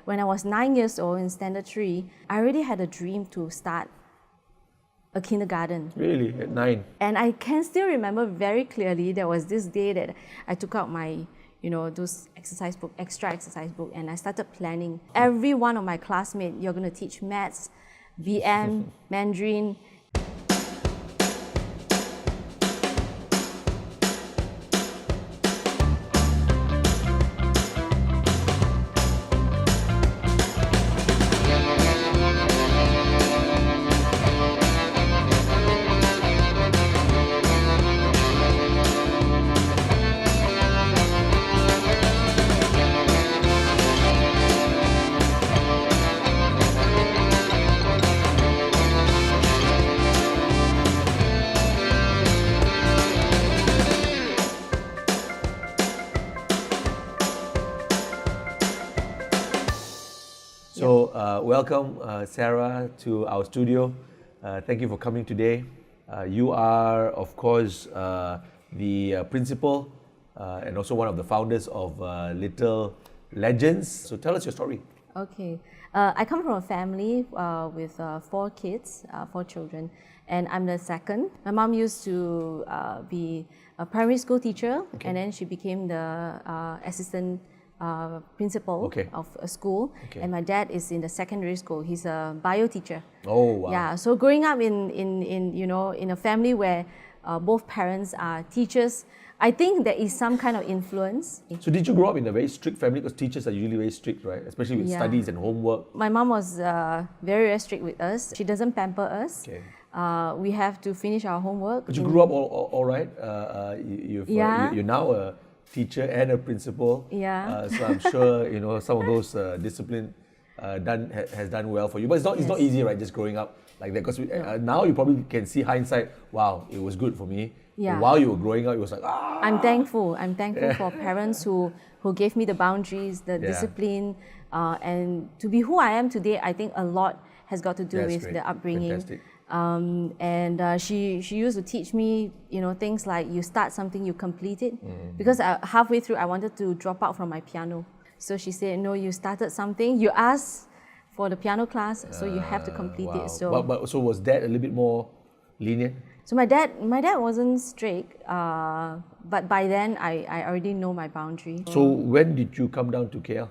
when I was 9 years old in Standard 3, I already had a dream to start a kindergarten. Really? At 9? And I can still remember very clearly, there was this day that I took out my, those exercise book, extra exercise book, and I started planning. Every one of my classmates, you're going to teach maths, BM, Mandarin. So, welcome Sarah to our studio. Thank you for coming today. You are, of course, the principal and also one of the founders of Little Legends. So tell us your story. Okay. I come from a family with 4 kids, 4 children, and I'm the second. My mom used to be a primary school teacher, and then she became the assistant principal of a school, and my dad is in the secondary school. He's a bio teacher. Oh wow! Yeah, so growing up in a family where both parents are teachers, I think there is some kind of influence. So did you grow up in a very strict family? Because teachers are usually very strict, right? Especially with studies and homework. My mom was very strict with us. She doesn't pamper us. We have to finish our homework. But you grew up all right. You're now a teacher and a principal. So I'm sure some of those discipline has done well for you. But it's not easy, right? Just growing up like that. Because now you probably can see hindsight. Wow, it was good for me. But while you were growing up, it was like I'm thankful for parents who gave me the boundaries, the discipline, and to be who I am today. I think a lot has got to do with the upbringing. Fantastic. She used to teach me, things like you start something, you complete it. Because halfway through, I wanted to drop out from my piano. So she said, no, you started something, you asked for the piano class, so you have to complete it. So, so was Dad a little bit more lenient? So my dad wasn't strict, but by then I already know my boundary. So when did you come down to KL?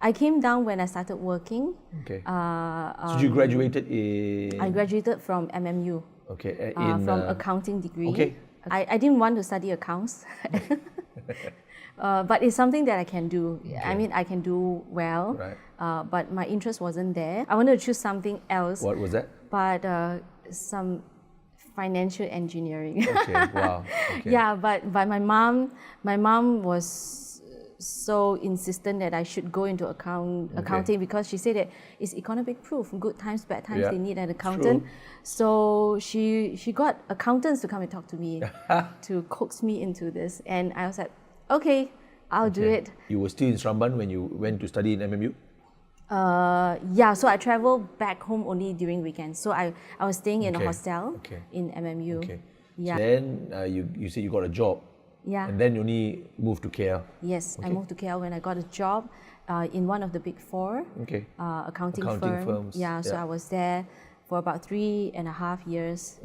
I came down when I started working. Okay. So you graduated in? I graduated from MMU. Okay. From accounting degree. Okay. I didn't want to study accounts, but it's something that I can do. Okay. I mean, I can do well, but my interest wasn't there. I wanted to choose something else. What was that? But some financial engineering. Okay. Wow. Okay. Yeah, but my mom was so insistent that I should go into accounting because she said that it's economic proof. Good times, bad times, they need an accountant. So she got accountants to come and talk to me to coax me into this, and I was like, okay, I'll do it. You were still in Sramban when you went to study in MMU? Yeah, so I traveled back home only during weekends. So I was staying in a hostel in MMU. Okay. Yeah. So then you said you got a job. Yeah. And then you only moved to KL. Yes, I moved to KL when I got a job in one of the big 4 accounting firms. Yeah, so I was there for about 3.5 years.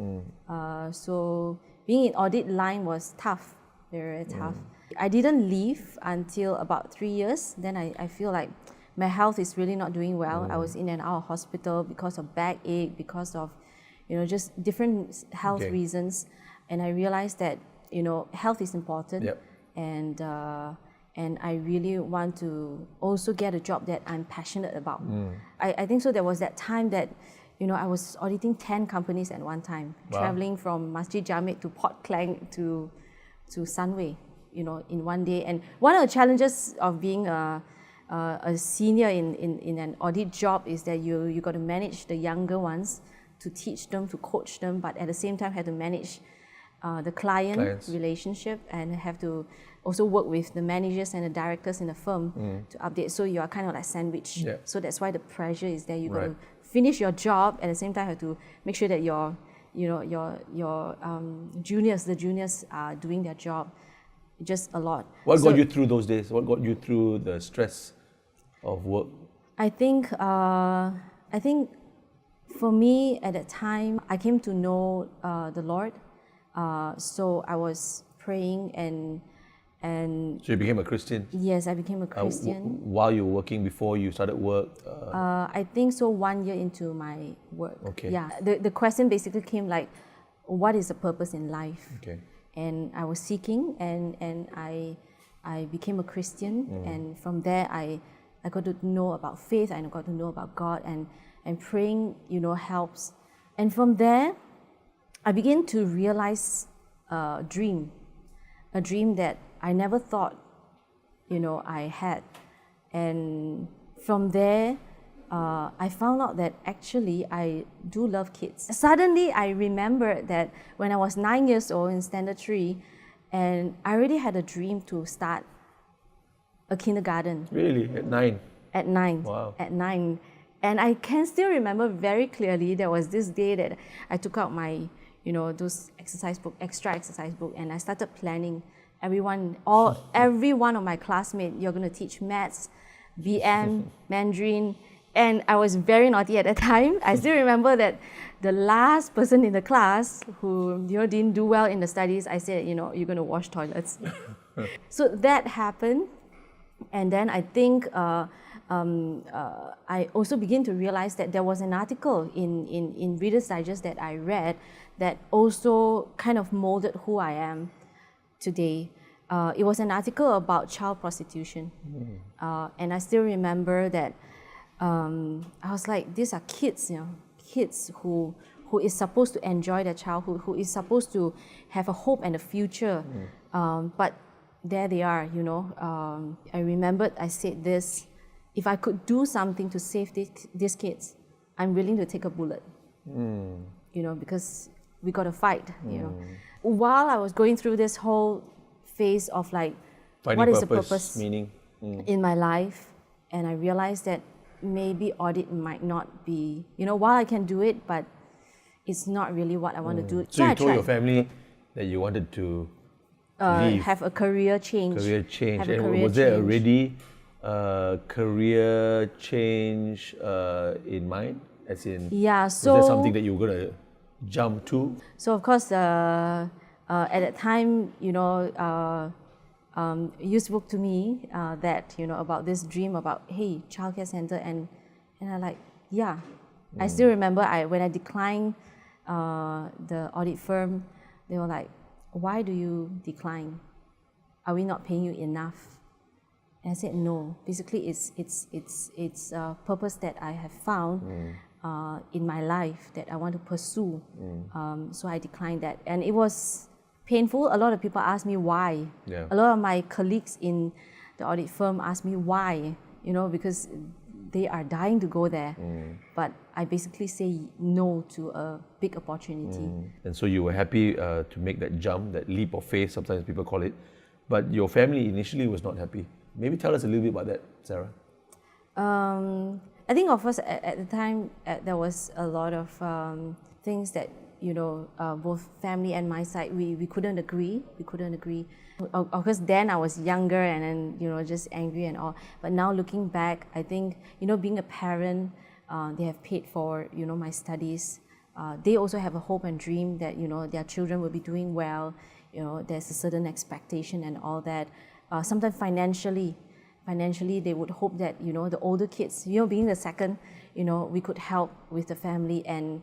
So being in audit line was tough, very, very tough. I didn't leave until about 3 years. Then I feel like my health is really not doing well. I was in and out of hospital because of backache, because of just different health reasons. And I realized that health is important, and I really want to also get a job that I'm passionate about. I think so. There was that time that I was auditing 10 companies at one time, traveling from Masjid Jamid to Port Klang to Sunway, in one day. And one of the challenges of being a senior in an audit job is that you got to manage the younger ones, to teach them, to coach them, but at the same time have to manage the client relationship, and have to also work with the managers and the directors in the firm to update. So you are kind of like sandwiched. So that's why the pressure is there. You got to finish your job at the same time have to make sure that your juniors are doing their job. Just a lot. What got you through those days? What got you through the stress of work? I think for me at that time, I came to know the Lord. So I was praying and So you became a Christian? Yes, I became a Christian. While you were working, before you started work? I think so, 1 year into my work. Okay. Yeah, the question basically came like, what is the purpose in life? Okay. And I was seeking, and I became a Christian, and from there I got to know about faith, I got to know about God, and praying, helps. And from there, I began to realize a dream that I never thought, I had. And from there, I found out that actually I do love kids. Suddenly, I remembered that when I was 9 years old in Standard 3, and I already had a dream to start a kindergarten. Really? At 9? At 9. Wow. At 9. And I can still remember very clearly, there was this day that I took out my, those extra exercise book, and I started planning. Every one of my classmates, you're going to teach maths, BM, Mandarin, and I was very naughty at that time. I still remember that the last person in the class who didn't do well in the studies, I said, you're going to wash toilets. So that happened, and then I think I also began to realize that there was an article in Reader's Digest that I read that also kind of molded who I am today. It was an article about child prostitution. And I still remember that I was like, these are kids, kids who is supposed to enjoy their childhood, who is supposed to have a hope and a future. But there they are, I remembered I said this, if I could do something to save these kids, I'm willing to take a bullet. Because we got to fight, While I was going through this whole phase of like, finding what is purpose, the purpose meaning in my life, and I realized that maybe audit might not be, while I can do it, but it's not really what I want to do. So you told your family that you wanted to have a career change. And was there already a career change in mind? As in, was there something that you were going to jump to? So of course, at that time, you spoke to me that, about this dream about, hey, childcare center, and I like, yeah. I still remember when I declined the audit firm, they were like, why do you decline? Are we not paying you enough? And I said, no. Basically, it's a purpose that I have found in my life that I want to pursue. So I declined that. And it was painful. A lot of people ask me why. Yeah. A lot of my colleagues in the audit firm ask me why, because they are dying to go there. But I basically say no to a big opportunity. And so you were happy to make that jump, that leap of faith, sometimes people call it. But your family initially was not happy. Maybe tell us a little bit about that, Sarah. I think, of course, at the time, there was a lot of things that, both family and my side, we couldn't agree. Of course, then I was younger and then, just angry and all. But now looking back, I think, being a parent, they have paid for, my studies. They also have a hope and dream that, their children will be doing well. There's a certain expectation and all that. Sometimes financially, they would hope that, the older kids, being the second, we could help with the family. And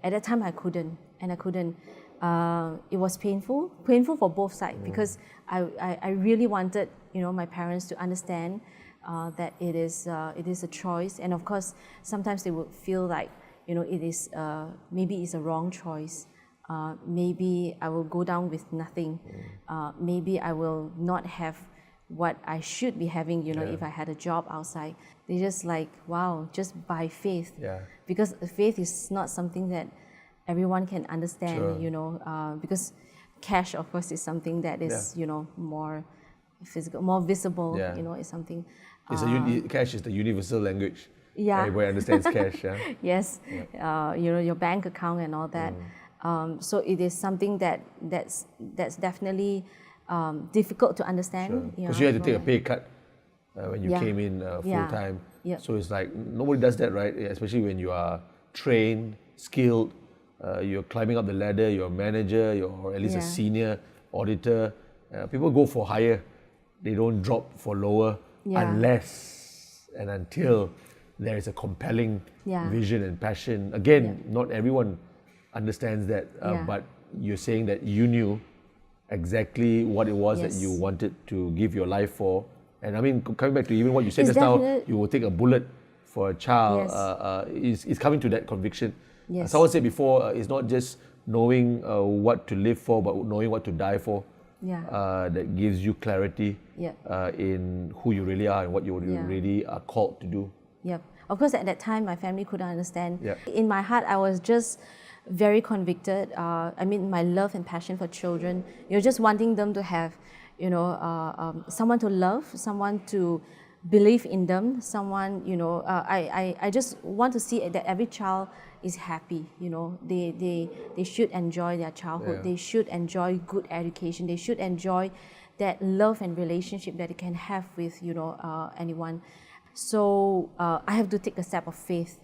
at that time, I couldn't. It was painful for both sides, because I really wanted, my parents to understand that it is a choice. And of course, sometimes they would feel like, it is maybe it's a wrong choice. Maybe I will go down with nothing. Maybe I will not have what I should be having, if I had a job outside. They're just like, wow, just by faith. Yeah. Because faith is not something that everyone can understand, Sure. Because cash, of course, is something that is, more physical, more visible, Yeah. It's something. Cash is the universal language. Yeah. Everybody understands cash, yeah? Yes, your bank account and all that. So it is something that's definitely difficult to understand. Because you had to take a pay cut when you came in full time. Yep. So it's like nobody does that, right? Especially when you are trained, skilled, you're climbing up the ladder, you're a manager, you're at least a senior auditor. People go for higher. They don't drop for lower unless and until there is a compelling vision and passion. Again, not everyone understands that, but you're saying that you knew exactly what it was that you wanted to give your life for. And I mean, coming back to even what you said just now, you will take a bullet for a child. Is coming to that conviction. Someone said before, it's not just knowing what to live for, but knowing what to die for. That gives you clarity in who you really are and what you really are called to do. Of course, at that time, my family couldn't understand. In my heart, I was just very convicted. I mean, my love and passion for children, just wanting them to have, someone to love, someone to believe in them, someone, I just want to see that every child is happy. They should enjoy their childhood. They should enjoy good education. They should enjoy that love and relationship that they can have with, anyone. So I have to take a step of faith.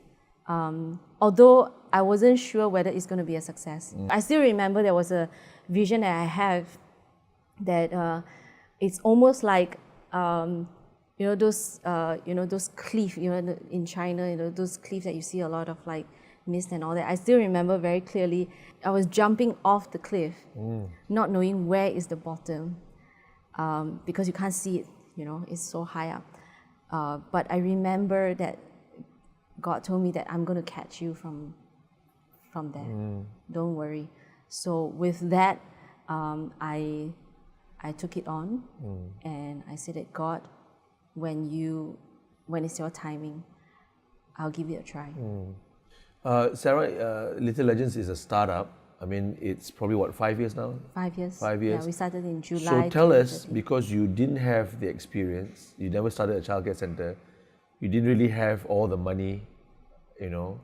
Although I wasn't sure whether it's going to be a success. I still remember there was a vision that I have that it's almost like those cliffs, in China, those cliffs that you see a lot of like mist and all that. I still remember very clearly. I was jumping off the cliff, not knowing where is the bottom, because you can't see it. It's so high up. But I remember that God told me that I'm going to catch you from there. Don't worry. So with that, I took it on, and I said that God, when it's your timing, I'll give it a try. Sarah, Little Legends is a startup. I mean, it's probably 5 years now? 5 years. 5 years. Yeah, we started in July. So tell us, because you didn't have the experience, you never started a childcare center, you didn't really have all the money, you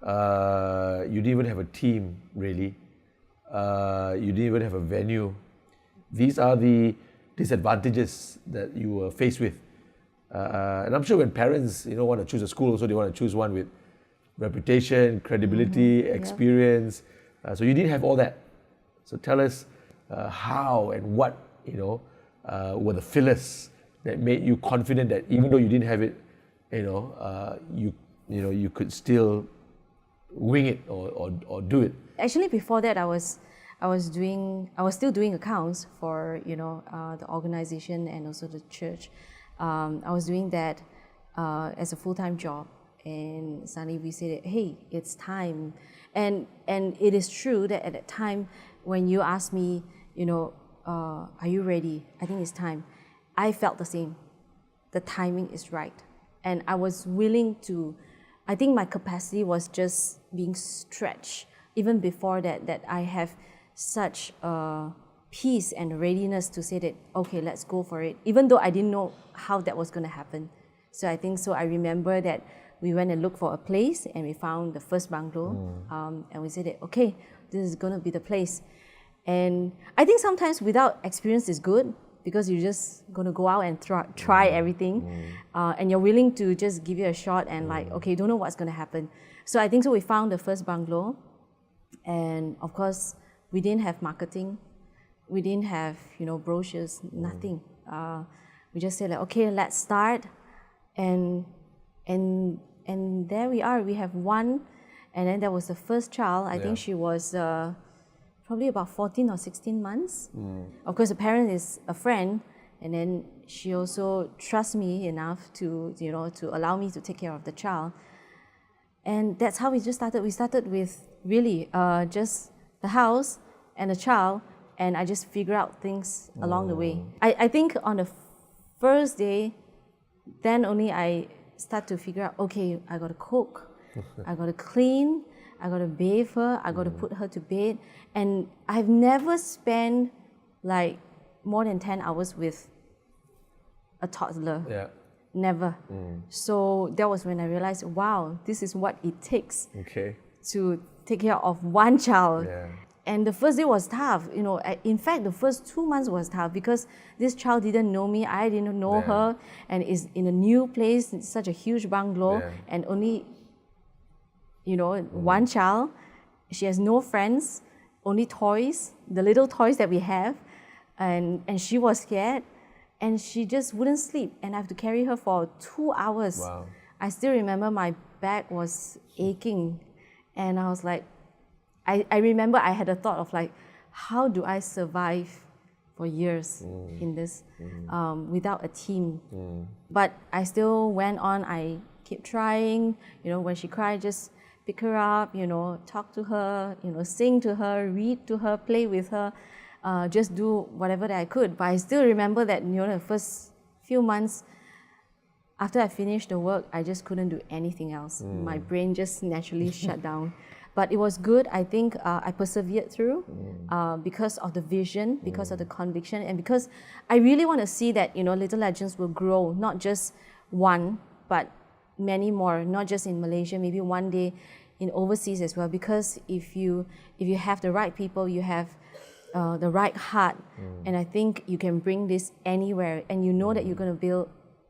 didn't even have a team, really. You didn't even have a venue. These are the disadvantages that you were faced with. And I'm sure when parents, want to choose a school, also they want to choose one with reputation, credibility, experience. So you didn't have all that. So tell us how and what, were the fillers that made you confident that even though you didn't have it, you could still wing it or do it. Actually, before that, I was still doing accounts for the organization and also the church. I was doing that as a full-time job, and suddenly we said, hey, it's time. And it is true that at that time when you asked me, are you ready? I think it's time. I felt the same. The timing is right. And I was willing to, I think my capacity was just being stretched. Even before that I have such peace and readiness to say that, okay, let's go for it. Even though I didn't know how that was going to happen. So I think so. I remember that we went and looked for a place, and we found the first bungalow, and we said that, okay, this is going to be the place. And I think sometimes without experience is good, because you're just going to go out and try everything, and you're willing to just give it a shot and okay, don't know what's going to happen. So I think so we found the first bungalow, and of course we didn't have marketing, we didn't have brochures, nothing. We just said okay, let's start, and there we are. We have one, and then there was the first child. I think she was probably about 14 or 16 months. Of course, the parent is a friend, and then she also trusts me enough to to allow me to take care of the child. And that's how we just started. We started with really just the house and the child, and I just figure out things along the way. I think on the first day, then only I start to figure out, okay, I got to cook, I got to clean, I got to bathe her, I got to put her to bed. And I've never spent more than 10 hours with a toddler. Never. So that was when I realized, wow, this is what it takes to take care of one child. And the first day was tough. In fact, the first 2 months was tough because this child didn't know me, I didn't know her, and is in a new place, it's such a huge bungalow, and only, one child. She has no friends, only toys, the little toys that we have, and she was scared, and she just wouldn't sleep, and I have to carry her for 2 hours. Wow. I still remember my back was aching, and I was like, I remember I had a thought of like, how do I survive for years in this without a team? But I still went on, I kept trying, when she cried, just pick her up, talk to her, sing to her, read to her, play with her, just do whatever that I could. But I still remember that, the first few months, after I finished the work, I just couldn't do anything else. My brain just naturally shut down. But it was good. I think I persevered through because of the vision, because of the conviction, and because I really want to see that, Little Legends will grow, not just one, but many more, not just in Malaysia, maybe one day in overseas as well. Because if you have the right people, you have the right heart, and I think you can bring this anywhere, and you know that you're going to build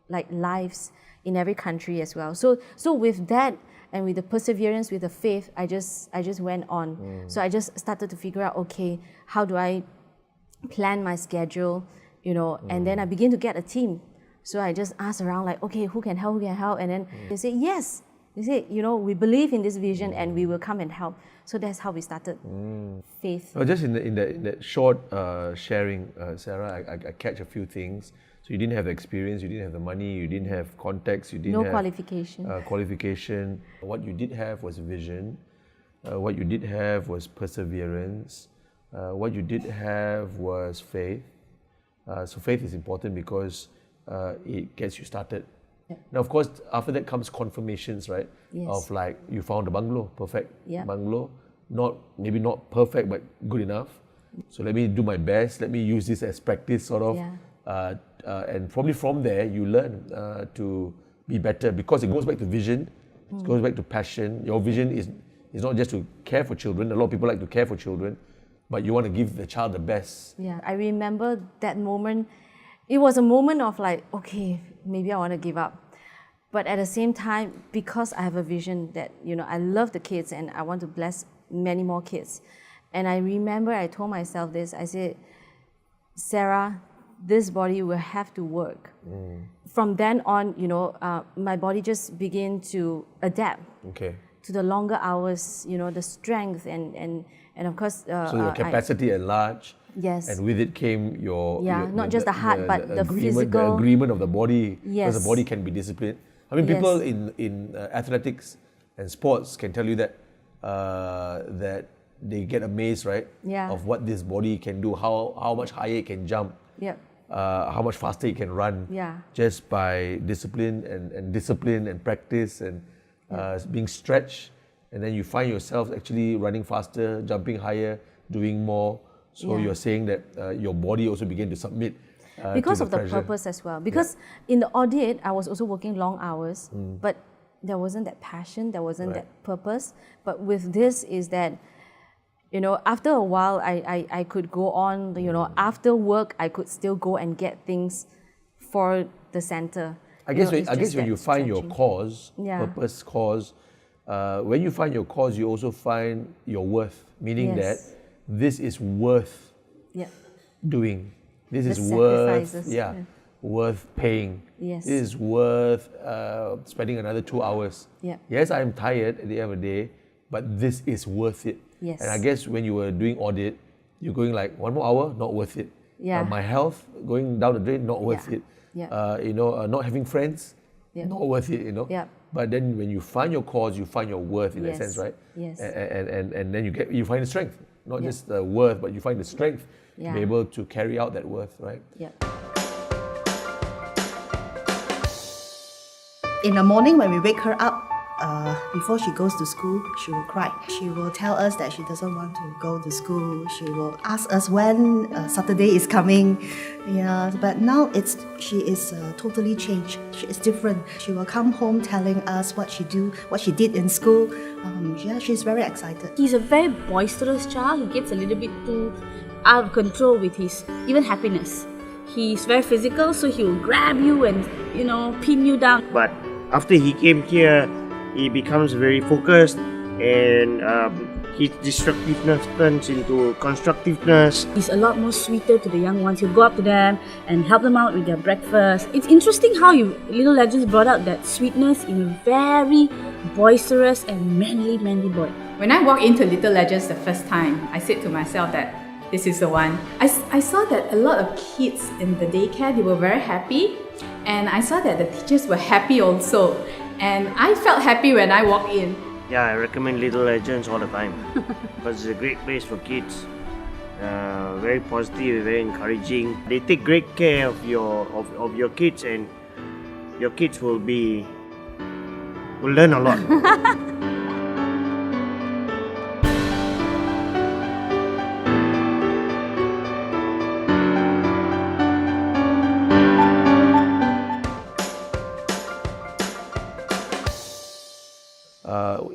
like lives in every country as well. So with that, and with the perseverance, with the faith, I just went on. So I just started to figure out, okay, how do I plan my schedule, and then I began to get a team. So I just asked around like, okay, who can help, and then they say, yes. They say, we believe in this vision and we will come and help. So that's how we started Faith. Well, just in that short sharing, Sarah, I catch a few things. So you didn't have the experience, you didn't have the money, you didn't have context, you didn't have qualification. What you did have was vision. What you did have was perseverance. What you did have was faith. So faith is important because it gets you started. Yeah. Now, of course, after that comes confirmations, right? Yes. Of like, you found a bungalow, perfect bungalow. Maybe not perfect, but good enough. So let me do my best. Let me use this as practice, sort of. Yeah. And probably from there, you learn to be better because it goes back to vision. It goes back to passion. Your vision is not just to care for children. A lot of people like to care for children, but you want to give the child the best. Yeah, I remember that moment. It was a moment of like, okay, maybe I want to give up. But at the same time, because I have a vision that, I love the kids and I want to bless many more kids. And I remember I told myself this, I said, Sarah, this body will have to work. From then on, my body just began to adapt to the longer hours, the strength and of course... so your capacity at large. Yes. And with it came your not just the heart, but the physical. The agreement of the body. Yes. Because the body can be disciplined. I mean, people in athletics and sports can tell you that that they get amazed, right? Yeah. Of what this body can do, how much higher it can jump. Yeah. How much faster it can run. Yeah. Just by discipline and practice and being stretched, and then you find yourself actually running faster, jumping higher, doing more. So you're saying that your body also began to submit because to of the purpose as well. Because in the audit, I was also working long hours, but there wasn't that passion, there wasn't that purpose. But with this is that, after a while, I could go on, after work, I could still go and get things for the center. I guess when you find your cause, purpose, cause, when you find your cause, you also find your worth, meaning that this is worth doing. This is worth paying. Yes. This is worth spending another 2 hours. Yeah. Yes, I'm tired at the end of the day, but this is worth it. Yes. And I guess when you were doing audit, you're going like 1 more hour, not worth it. Yeah. My health going down the drain, not worth it. Yeah. Not having friends, not worth it. Yeah. But then when you find your cause, you find your worth in that sense, right? Yes. And then you find the strength, not just the worth, but you find the strength to be able to carry out that worth, right? Yeah. In the morning when we wake her up, before she goes to school, she will cry. She will tell us that she doesn't want to go to school. She will ask us when Saturday is coming. Yeah, but now she is totally changed. She is different. She will come home telling us what she did in school. She's very excited. He's a very boisterous child. He gets a little bit too out of control with his even happiness. He's very physical, so he will grab you and pin you down. But after he came here, he becomes very focused, and his destructiveness turns into constructiveness. He's a lot more sweeter to the young ones. He'll go up to them and help them out with their breakfast. It's interesting how Little Legends brought out that sweetness in a very boisterous and manly boy. When I walked into Little Legends the first time, I said to myself that this is the one. I saw that a lot of kids in the daycare, they were very happy, and I saw that the teachers were happy also. And I felt happy when I walked in. Yeah, I recommend Little Legends all the time because it's a great place for kids. Very positive, very encouraging. They take great care of your kids, and your kids will learn a lot.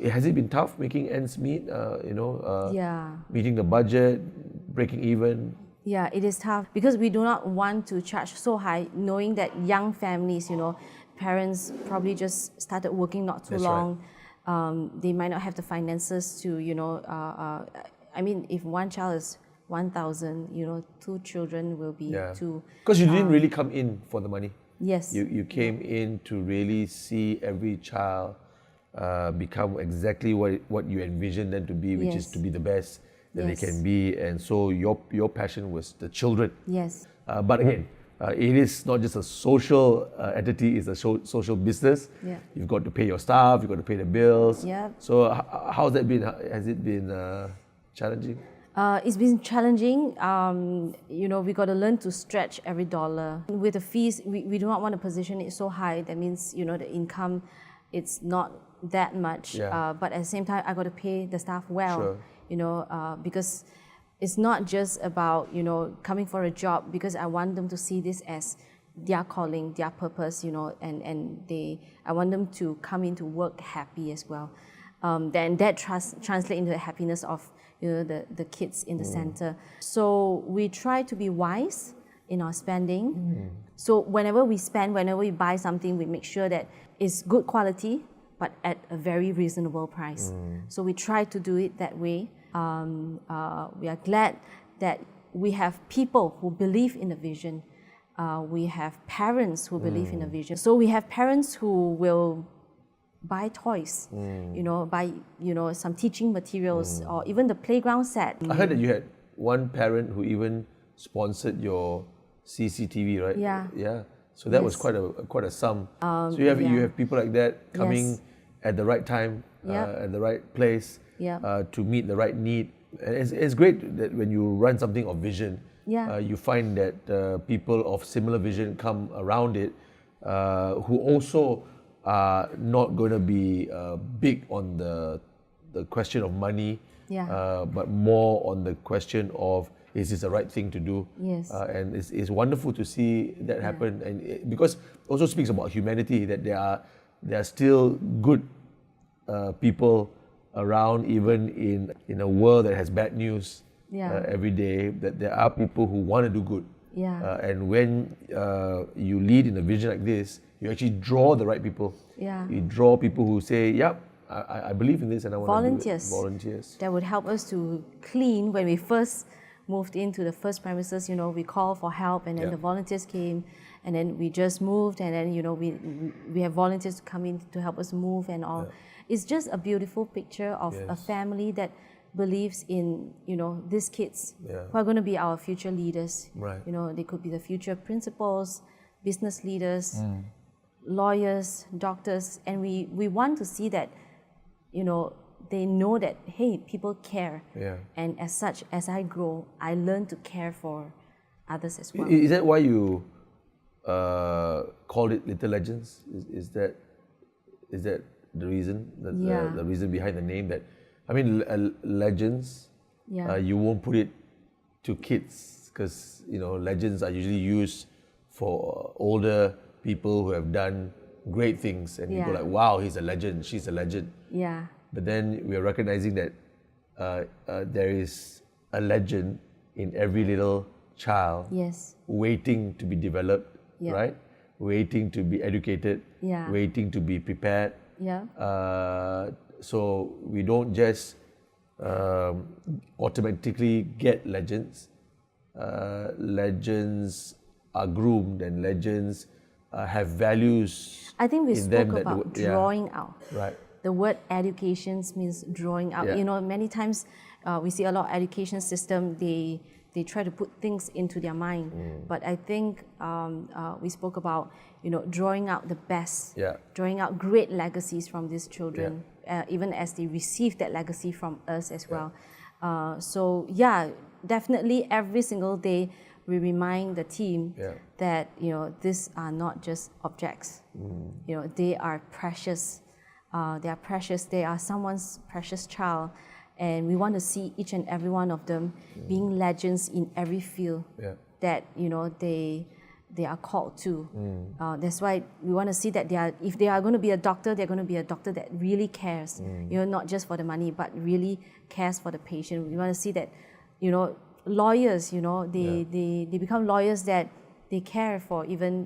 Has it been tough making ends meet? Yeah. Meeting the budget, breaking even? Yeah, it is tough because we do not want to charge so high, knowing that young families, parents probably just started working not too That's long. Right. They might not have the finances to, if one child is 1,000, 2 children will be two. Because you didn't really come in for the money. Yes. You came in to really see every child become exactly what you envisioned them to be, which is to be the best that they can be. And so your passion was the children. Yes. But again, it is not just a social entity, it's a social business. Yeah. You've got to pay your staff, you've got to pay the bills. Yeah. So how's that been? Has it been challenging? It's been challenging. We got to learn to stretch every dollar. With the fees, we do not want to position it so high. That means, the income, it's not that much. Yeah. But at the same time, I got to pay the staff well. Sure. Because it's not just about, coming for a job, because I want them to see this as their calling, their purpose, and I want them to come into work happy as well. Then that translate into the happiness of the kids in the center. So we try to be wise in our spending. So whenever we buy something, we make sure that it's good quality, but at a very reasonable price. So we try to do it that way. We are glad that we have people who believe in the vision. We have parents who believe in the vision. So we have parents who will buy toys, buy some teaching materials, or even the playground set. I heard that you had one parent who even sponsored your CCTV, right? Yeah. Yeah. So that was quite a sum. So you have people like that coming at the right time, at the right place, to meet the right need. And it's great that when you run something of vision, you find that people of similar vision come around it, who also are not going to be big on the question of money, but more on the question of, is this the right thing to do? Yes. And it's wonderful to see that happen, and because it also speaks about humanity, that there are still good people around, even in a world that has bad news every day, that there are people who want to do good. And when you lead in a vision like this, you actually draw the right people. You draw people who say, yep, I believe in this and I want to do it. Volunteers. That would help us to clean. When we first moved into the first premises, we called for help, and then the volunteers came, and then we just moved, and then we have volunteers to come in to help us move and all. It's just a beautiful picture of a family that believes in these kids who are going to be our future leaders. Right. They could be the future principals, business leaders, lawyers, doctors, and we want to see that they know that, hey, people care. And as such, as I grow, I learn to care for others as well. Is that why you called it Little Legends? Is that the reason, the reason behind the name. That I mean, legends. You won't put it to kids because legends are usually used for older people who have done great things, and people are like, wow, he's a legend, she's a legend. Yeah. But then we are recognizing that there is a legend in every little child, waiting to be developed, right? Waiting to be educated, waiting to be prepared. So we don't just automatically get legends. Legends are groomed, and legends have values. I think we spoke about drawing out. Right. The word education means drawing out. Many times we see a lot of education system, they try to put things into their mind. But I think we spoke about, drawing out the best, drawing out great legacies from these children, even as they receive that legacy from us as well. So definitely every single day we remind the team that, these are not just objects. They are precious. They are someone's precious child. And we want to see each and every one of them being legends in every field that they are called to. That's why we want to see that if they are going to be a doctor, they're going to be a doctor that really cares. Not just for the money, but really cares for the patient. We want to see that, lawyers, they become lawyers that they care for, even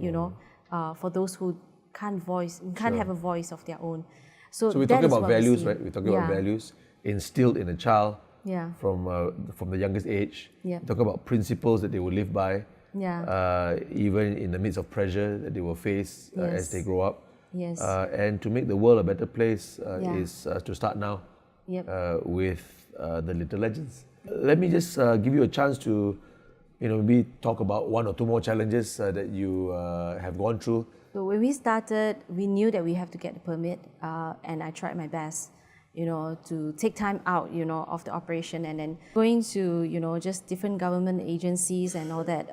for those who can't have a voice of their own. So we're talking about values, right? We're talking about values instilled in a child from the youngest age. Talk about principles that they will live by, even in the midst of pressure that they will face as they grow up. And to make the world a better place is to start now with the little legends. Let me just give you a chance to, maybe talk about one or two more challenges that you have gone through. So when we started, we knew that we have to get the permit, and I tried my best, to take time out, of the operation, and then going to, just different government agencies and all that,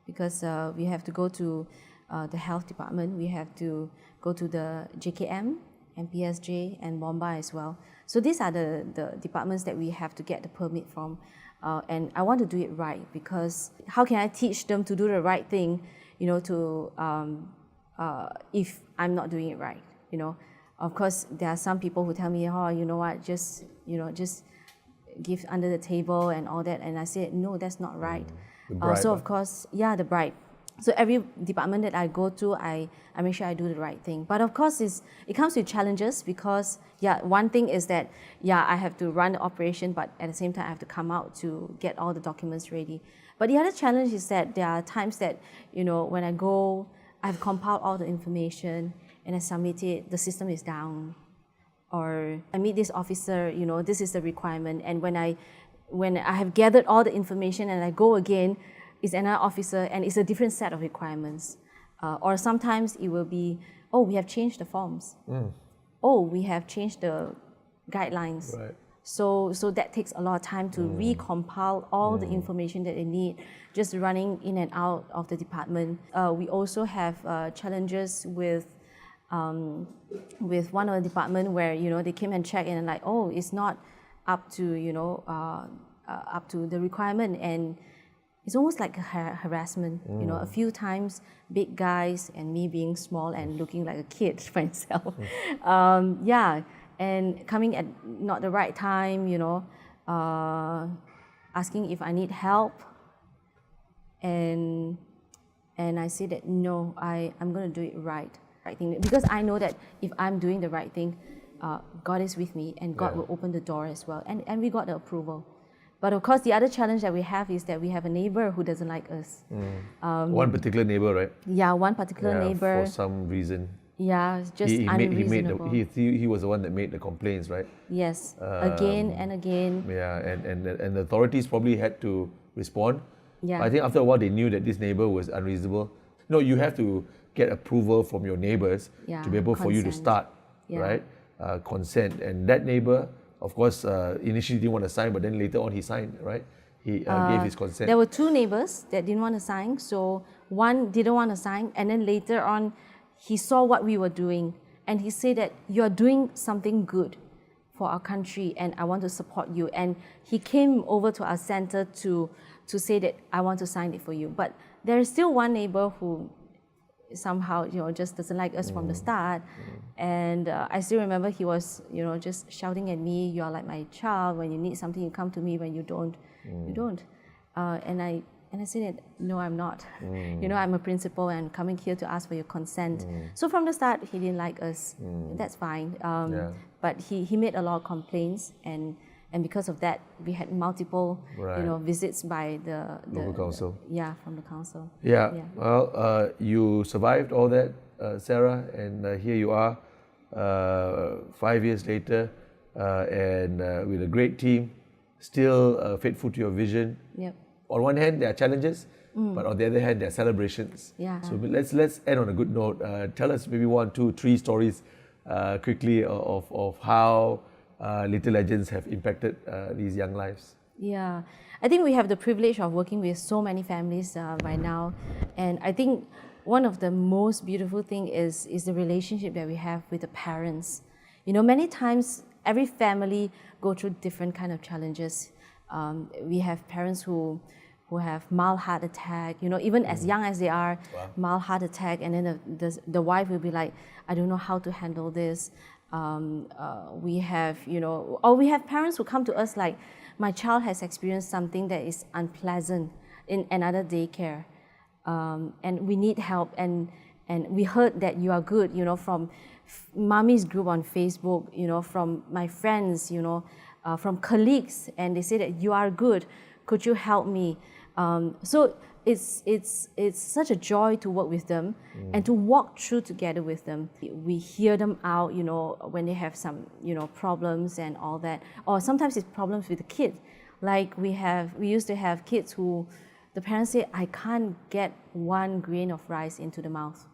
because we have to go to the health department, we have to go to the JKM, MPSJ, and Bombay as well. So these are the departments that we have to get the permit from, and I want to do it right, because how can I teach them to do the right thing, if I'm not doing it right, Of course, there are some people who tell me, just give under the table and all that. And I said, no, that's not right. Of course, the bribe. So every department that I go to, I make sure I do the right thing. But of course, it comes with challenges, because, one thing is that, I have to run the operation, but at the same time, I have to come out to get all the documents ready. But the other challenge is that there are times that, when I go, I've compiled all the information and I submit it, the system is down. Or I meet this officer, this is the requirement. And when I have gathered all the information and I go again, it's another officer and it's a different set of requirements. Or sometimes it will be, we have changed the forms. We have changed the guidelines. Right. So that takes a lot of time to recompile all the information that they need, just running in and out of the department. We also have challenges with one of the department where they came and checked and like, it's not up to up to the requirement, and it's almost like a harassment. A few times, big guys and me being small and looking like a kid myself. And coming at not the right time, asking if I need help, and I say that no, I'm going to do it right thing, because I know that if I'm doing the right thing, God is with me, and God will open the door as well, and we got the approval. But of course, the other challenge that we have is that we have a neighbor who doesn't like us. One particular neighbor, right? Yeah, one particular neighbor. For some reason. Yeah, just unreasonable. He was the one that made the complaints, right? Yes, again and again. Yeah, and the authorities probably had to respond. Yeah. I think after a while they knew that this neighbor was unreasonable. No, you have to get approval from your neighbors to be able for you to start, right? Consent. And that neighbor, of course, initially didn't want to sign, but then later on he signed, right? He gave his consent. There were two neighbors that didn't want to sign. So one didn't want to sign, and then later on, he saw what we were doing, and he said that you're doing something good for our country and I want to support you. And he came over to our center to say that I want to sign it for you. But there is still one neighbor who somehow, just doesn't like us from the start. And I still remember he was, just shouting at me, "You are like my child. When you need something, you come to me. When you don't, you don't." And I said that, "No, I'm not. I'm a principal and coming here to ask for your consent." So from the start, he didn't like us. That's fine. But he made a lot of complaints, and because of that, we had multiple, visits by the local council. From the council. Well, you survived all that, Sarah, and here you are, 5 years later, and with a great team, still faithful to your vision. Yep. On one hand, there are challenges, but on the other hand, there are celebrations. So let's end on a good note. Tell us maybe 1, 2, 3 stories quickly of how Little Legends have impacted these young lives. Yeah, I think we have the privilege of working with so many families right now, and I think one of the most beautiful thing is the relationship that we have with the parents. Many times every family go through different kind of challenges. We have parents who have mild heart attack, even as young as they are, mild heart attack, and then the wife will be like, "I don't know how to handle this." We have, or we have parents who come to us like, "My child has experienced something that is unpleasant in another daycare, and we need help, and we heard that you are good, from mommy's group on Facebook, from my friends, from colleagues, and they say that you are good. Could you help me?" So it's such a joy to work with them and to walk through together with them. We hear them out, when they have some, problems and all that. Or sometimes it's problems with the kid. Like we used to have kids who the parents say, "I can't get 1 grain of rice into the mouth."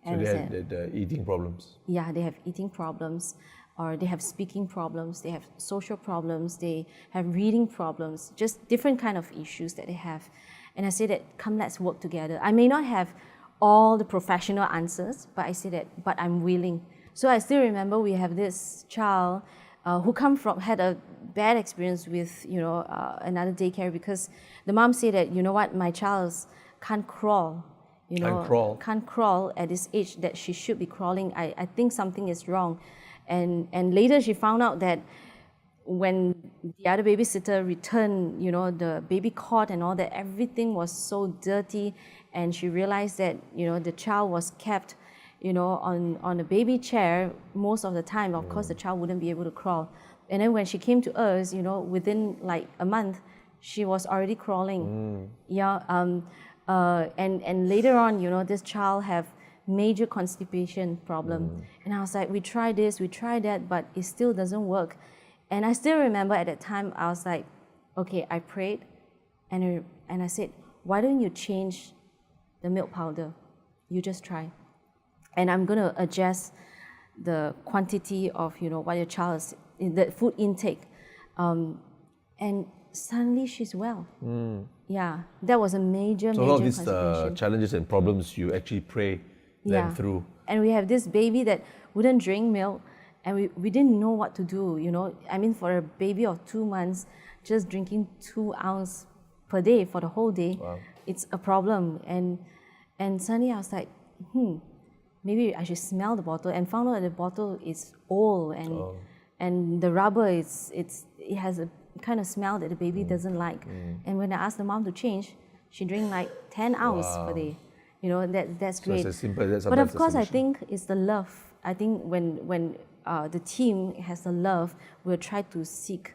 So they had eating problems. Yeah, they have eating problems, or they have speaking problems, they have social problems, they have reading problems, just different kind of issues that they have. And I say that, come, let's work together. I may not have all the professional answers, but I say that, but I'm willing. So I still remember we have this child who had a bad experience with, another daycare, because the mom said that, my child can't crawl. Can't crawl at this age that she should be crawling. I think something is wrong. And later she found out that when the other babysitter returned, the baby cot and all that, everything was so dirty, and she realized that, the child was kept, on a baby chair most of the time. Of course, the child wouldn't be able to crawl. And then when she came to us, within like a month, she was already crawling. And later on, this child have major constipation problem. And I was like, we try this, we try that, but it still doesn't work. And I still remember at that time, I was like, okay, I prayed, and I said, why don't you change the milk powder? You just try. And I'm going to adjust the quantity of, what your child is, the food intake. And suddenly she's well. Yeah, that was a major, so major all of these challenges and problems, you actually pray them through. And we have this baby that wouldn't drink milk, and we didn't know what to do, I mean, for a baby of 2 months, just drinking 2 ounces per day for the whole day, it's a problem. And suddenly I was like, maybe I should smell the bottle, and found out that the bottle is old, and the rubber it has a kind of smell that the baby doesn't like. And when I asked the mom to change, she drank like 10 ounces per day. That's great. So it's as simple as that. But of course, I think it's the love. I think when the team has the love, we'll try to seek,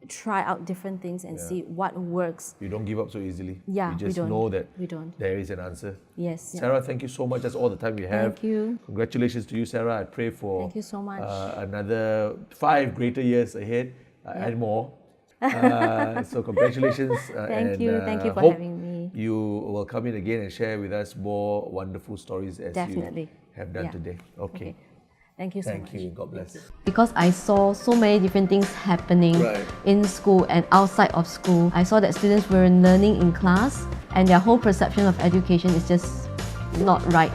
try out different things and see what works. You don't give up so easily. Yeah, you just know that there is an answer. Yes. Sarah, thank you so much. That's all the time we have. Thank you. Congratulations to you, Sarah. I pray for thank you so much. Another 5 greater years ahead and more. So congratulations. Thank you for having me. You will come in again and share with us more wonderful stories as you have done today. Okay. Thank you so much. Thank you. God bless. Because I saw so many different things happening in school and outside of school. I saw that students weren't learning in class, and their whole perception of education is just not right.